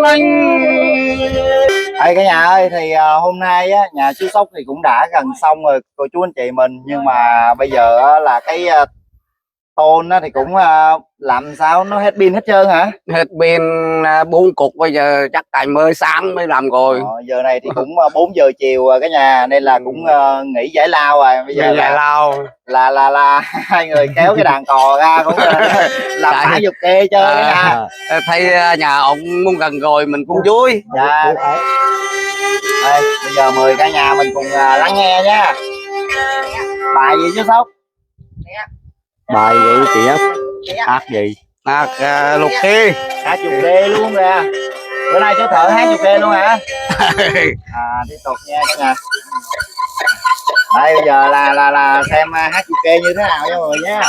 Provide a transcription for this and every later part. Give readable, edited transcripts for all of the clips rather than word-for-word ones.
lanh. Ê cả nhà ơi, thì hôm nay á, nhà chú Sóc thì cũng đã gần xong rồi cô chú anh chị mình, nhưng mà bây giờ á, là cái tôn á, thì cũng làm sao nó hết pin hết trơn hả? Hết pin 4 cục, bây giờ chắc tại mới sáng mới làm rồi. Giờ này thì cũng 4 giờ chiều rồi cả nhà, nên là cũng nghỉ giải lao rồi. Bây giờ giải lao là hai người kéo cái đàn cò ra cũng làm phải giục kê chơi cả nhà. Thấy nhà ông muốn gần rồi mình cũng vui. Dạ. Đây, bây giờ mời cả nhà mình cùng lắng nghe nha. Bài gì chú Sóc? Bài gì chị á? Hát gì? Hát lục đi. Hát chục đê luôn nè. Bữa nay chú thợ hát chục đê luôn hả? Tiếp tục nha cả nhà. Đây bây giờ là xem hát chục đê như thế nào nha mọi người nha.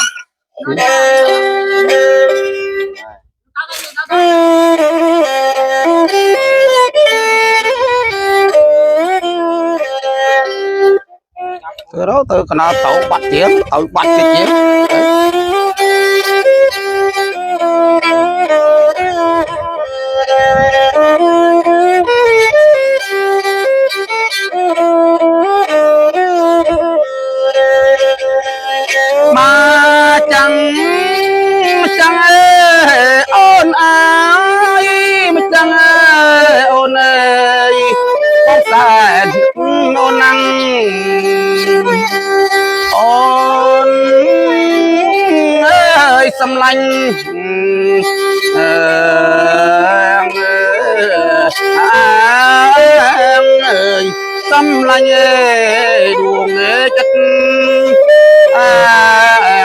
Từ đó từ nào tàu bắt chiến, tàu bắt cái chiến. Mà chẳng ôn ai, mà chẳng ôn ơi, không phải ôn năng ôn ơi xâm lanh. Ơi xâm lanh đùa nghề chất ơi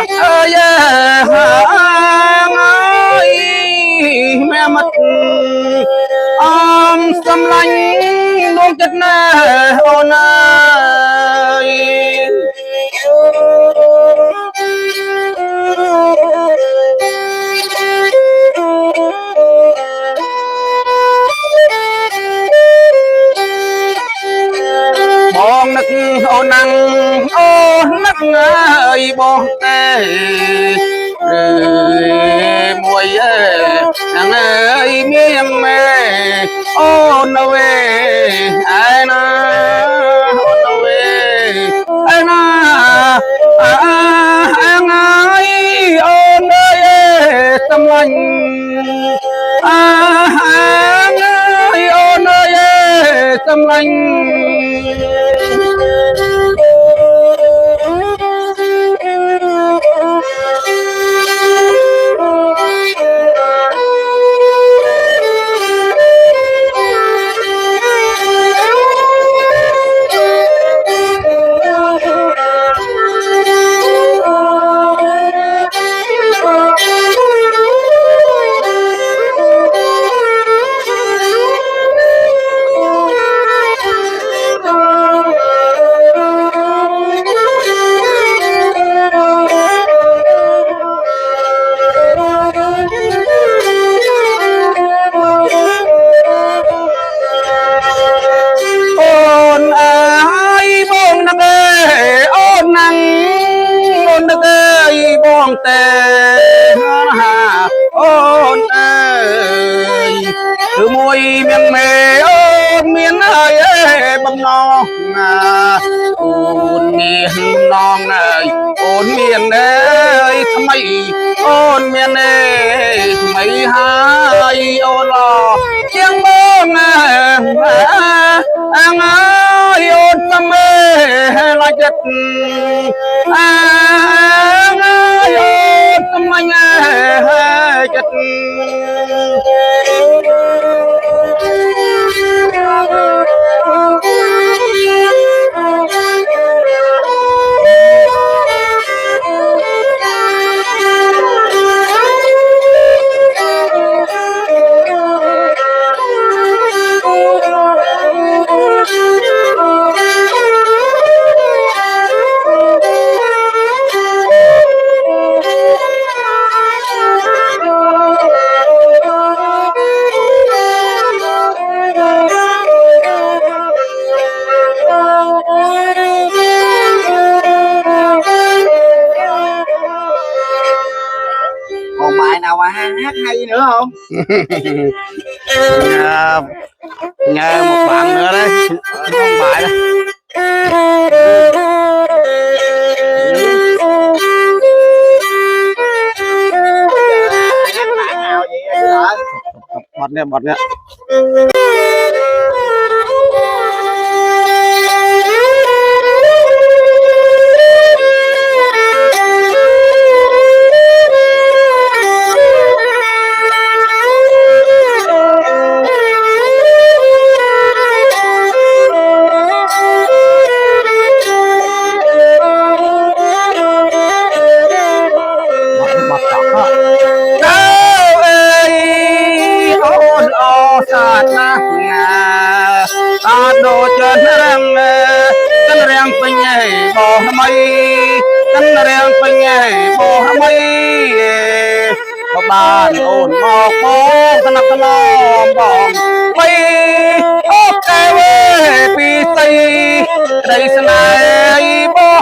mẹ mất xâm lanh đuông chất ôn ơi. Bong nức ô năng ô nức ơi bong tê mùi nàng ơi miếng mê ô nâu ai na ô nâu ai na anh ơi ô nơi tâm lành anh ơi ô nơi tâm lành. Ôn ơi từ môi miền mê ôn miền ơi bông non ôn miền non ơi ôn miền ơi thầm mây ôn miền ơi mây hai ôn lò tiếng bông anh ơi ôn thầm mê là chất anh ơi ôn thầm anh chất. Còn bài nào mà hát hay nữa không? nhờ một bạn nữa đấy không bài đấy bật nè sát na ta đồ chân răng pin nhảy bò mây chân răng pin nhảy bò mây có bàn ổn mọc bó thân nắp thân lom bỏng mây ok về pi tây đây sẽ này bó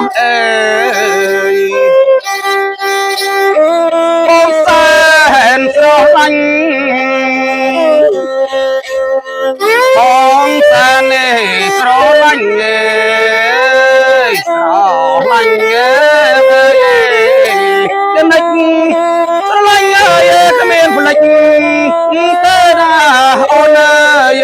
bông sen sơ lanh bông sen sơ lanh chân địch sơ lanh ơi cái miền phụ lịch tê ra ôn ơi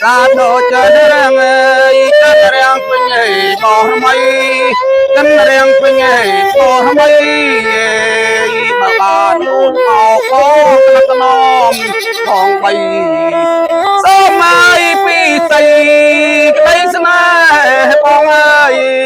ta đồ chơi răng chân răng pin nhảy bò mây chân răng pin nhảy bò mây bà bạn ôn màu có cái nom còn bay sao mai pi say cái sân này bông ơi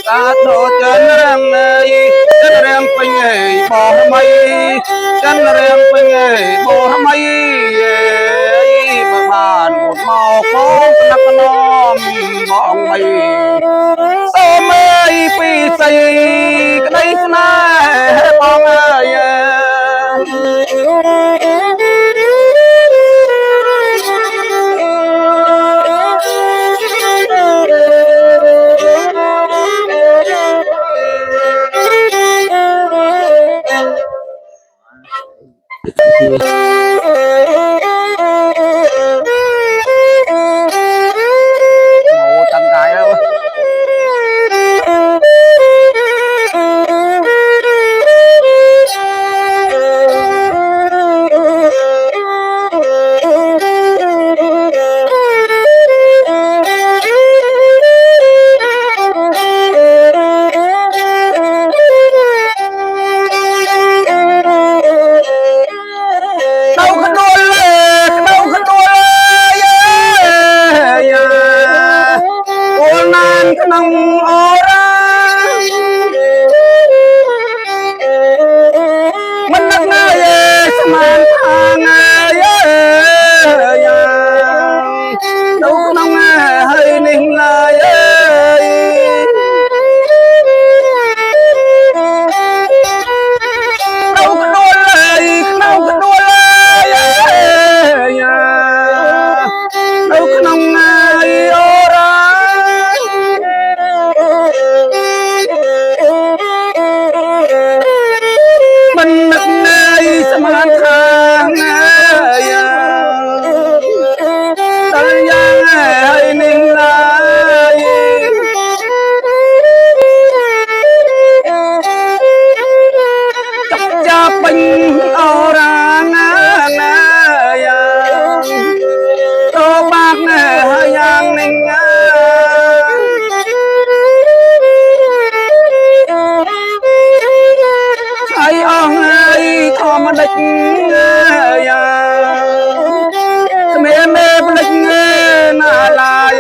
ta đồ chân răng pin nhảy bò mây chân răng pin nhảy bò mây bà bàn một màu có nắp nom bọng mây sao mây pi say cái đây này bong ơi một tầng cái đâu nông ô ra mình đất nơi sman thang đâu có nông hơi ninh lời đâu có đua lời đâu có đua lời đâu có nông ô ra mình đất nơi sman thang mà địch mẹ mẹ mà địch na la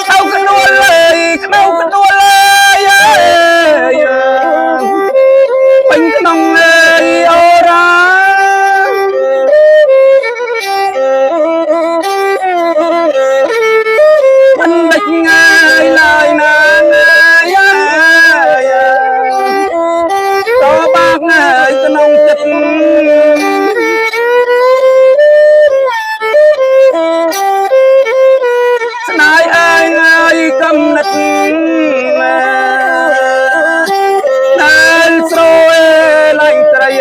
đâu cái đuôi mình cái nòng ô ra mình địch lời nàng cho bác cái nòng chích nai ai cầm nịch nai soi lạnh trai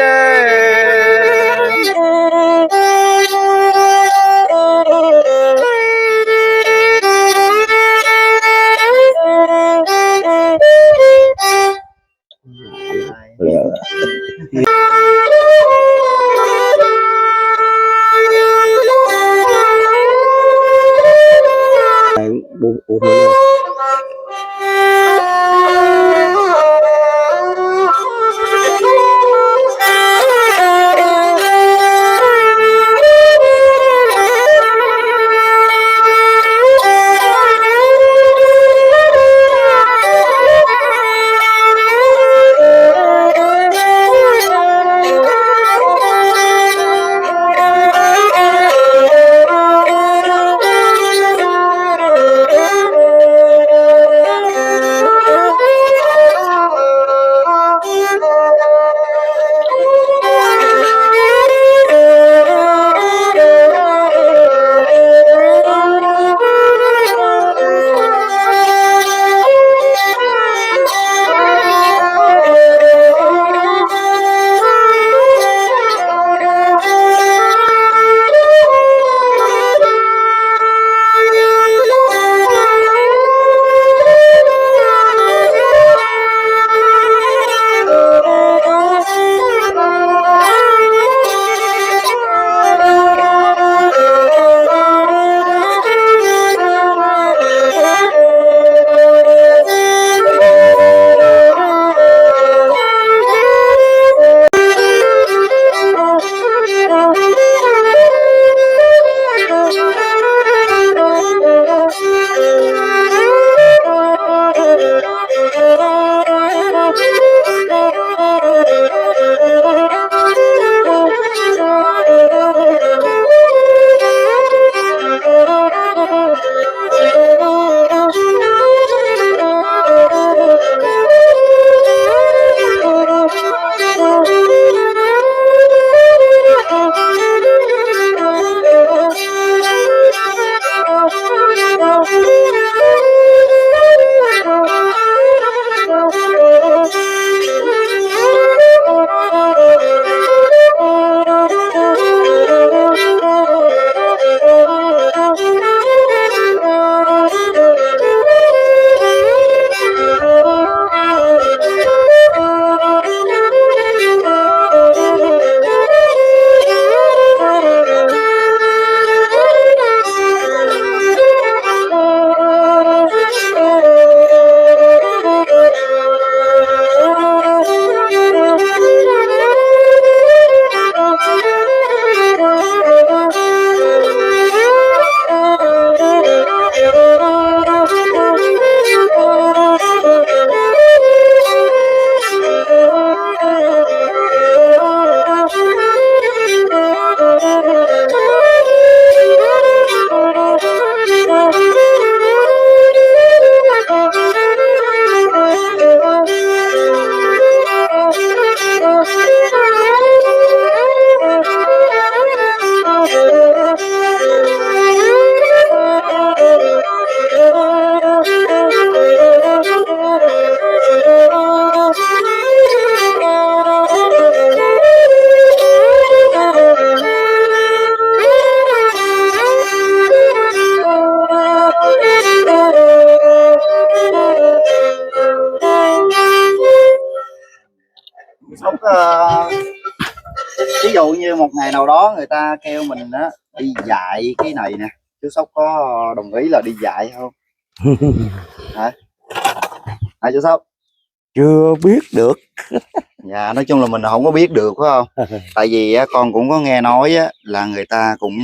ví dụ như một ngày nào đó người ta kêu mình á đi dạy cái này nè, chú Sóc có đồng ý là đi dạy không? Hả? Hả chú Sóc? Chưa biết được. Dạ nói chung là mình không có biết được phải không? Tại vì á, con cũng có nghe nói á, là người ta cũng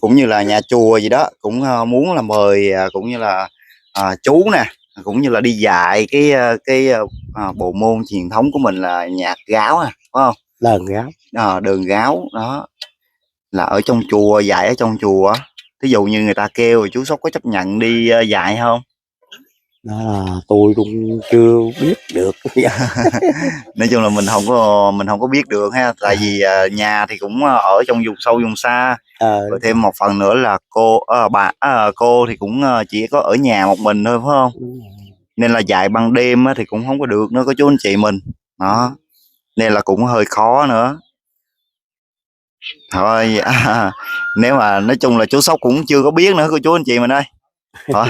cũng như là nhà chùa gì đó cũng muốn là mời cũng như là chú nè, cũng như là đi dạy cái bộ môn truyền thống của mình là nhạc gáo phải không? Lần gáo. Đờn gáo đó, là ở trong chùa, dạy ở trong chùa á. Thí dụ như người ta kêu thì chú Sóc có chấp nhận đi dạy không? Đó là tôi cũng chưa biết được. Nói chung là mình không có biết được ha, tại vì nhà thì cũng ở trong vùng sâu vùng xa, rồi thêm một phần nữa là cô thì cũng chỉ có ở nhà một mình thôi phải không, nên là dạy ban đêm á, thì cũng không có được nữa có chú anh chị mình đó, nên là cũng hơi khó nữa thôi. Nếu mà nói chung là chú Sóc cũng chưa có biết nữa cô chú anh chị mình ơi. Thôi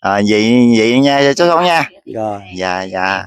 vậy vậy nha chú Sóc nha. Rồi. Dạ dạ.